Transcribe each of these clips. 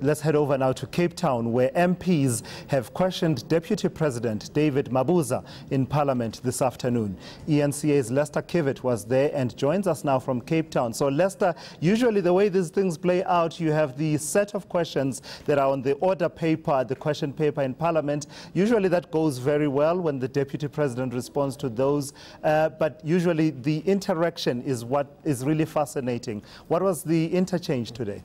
let's head over now to Cape Town, where MPs have questioned Deputy President David Mabuza in Parliament this afternoon. eNCA's Lester Kiewit was there and joins us now from Cape Town. So Lester, usually the way these things play out, you have the set of questions that are on the order paper, the question paper in Parliament. Usually that goes very well when the Deputy President responds to those, but usually the interaction is what is really fascinating. What was the interchange today?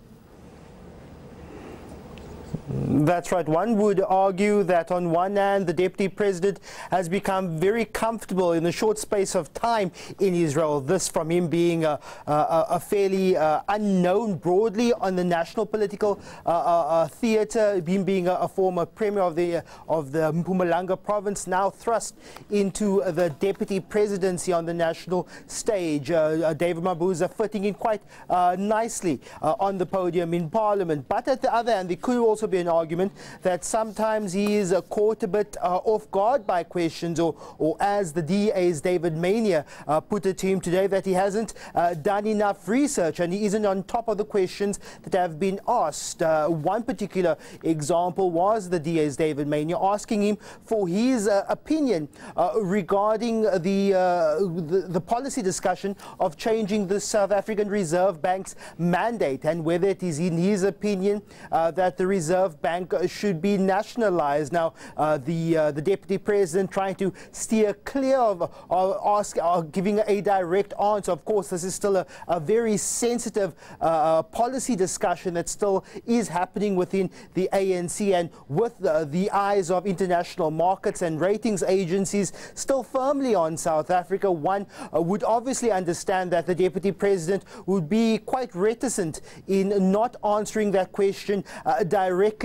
That's right. One would argue that on one hand, the Deputy President has become very comfortable in the short space of time in Israel. This from him being a fairly unknown broadly on the national political theatre, him being a former Premier of the Mpumalanga province, now thrust into the Deputy Presidency on the national stage. David Mabuza fitting in quite nicely on the podium in Parliament. But at the other hand, there could also be an argument that sometimes he is caught a bit off guard by questions, or as the DA's David Mania put it to him today, that he hasn't done enough research and he isn't on top of the questions that have been asked. One particular example was the DA's David Mania asking him for his opinion regarding the policy discussion of changing the South African Reserve Bank's mandate, and whether it is in his opinion that the Reserve Bank should be nationalized. Now, the Deputy President trying to steer clear of giving a direct answer. Of course, this is still a very sensitive policy discussion that still is happening within the ANC, and with the eyes of international markets and ratings agencies still firmly on South Africa, one would obviously understand that the Deputy President would be quite reticent in not answering that question directly.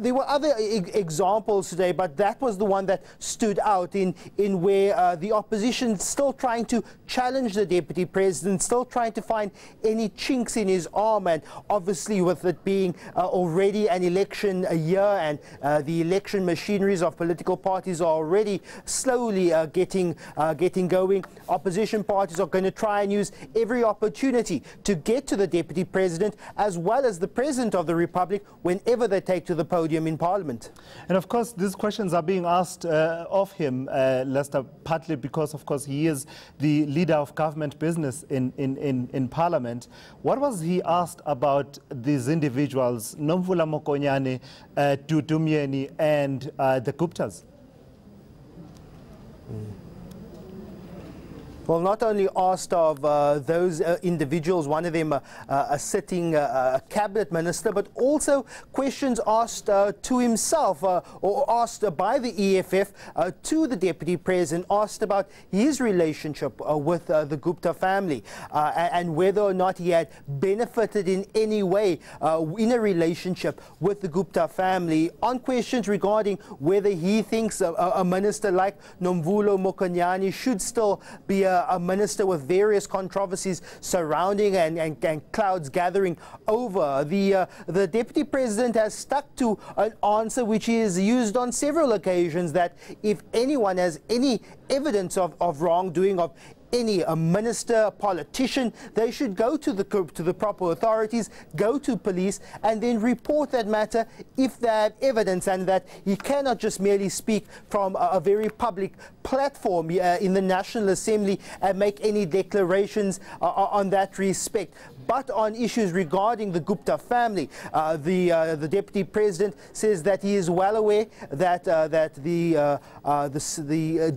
There were other examples today, but that was the one that stood out in where the opposition still trying to challenge the Deputy President, still trying to find any chinks in his arm, and obviously with it being already an election year, and the election machineries of political parties are already slowly getting going. Opposition parties are going to try and use every opportunity to get to the Deputy President as well as the President of the Republic whenever they take to the podium in Parliament. And of course, these questions are being asked of him, Lester, partly because, of course, he is the leader of government business in Parliament. What was he asked about these individuals, Nomvula Mokonyane, Dudumieni, and the Guptas? Well, not only asked of those individuals, one of them a sitting cabinet minister, but also questions asked to himself, or asked by the EFF to the Deputy President, asked about his relationship with the Gupta family, and whether or not he had benefited in any way in a relationship with the Gupta family, on questions regarding whether he thinks a minister like Nomvula Mokonyane should still be a minister, with various controversies surrounding and clouds gathering over. The Deputy President has stuck to an answer which is used on several occasions, that if anyone has any evidence of wrongdoing of any minister, a politician, they should go to the proper authorities, go to police, and then report that matter if they have evidence, and that he cannot just merely speak from a very public platform in the National Assembly and make any declarations on that respect. But on issues regarding the Gupta family, the Deputy President says that he is well aware that the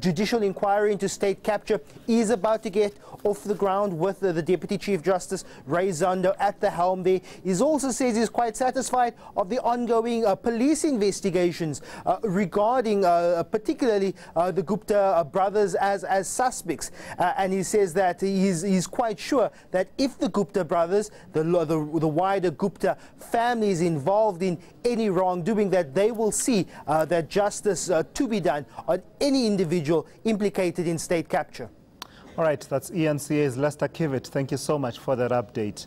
judicial inquiry into state capture is about to get off the ground with the Deputy Chief Justice Ray Zondo at the helm there. He also says he's quite satisfied of the ongoing police investigations regarding particularly the Gupta brothers as suspects, and he says that he's quite sure that if the Gupta brothers, the wider Gupta family, is involved in any wrongdoing, that they will see that justice to be done on any individual implicated in state capture. All right, that's eNCA's Lester Kiewit. Thank you so much for that update.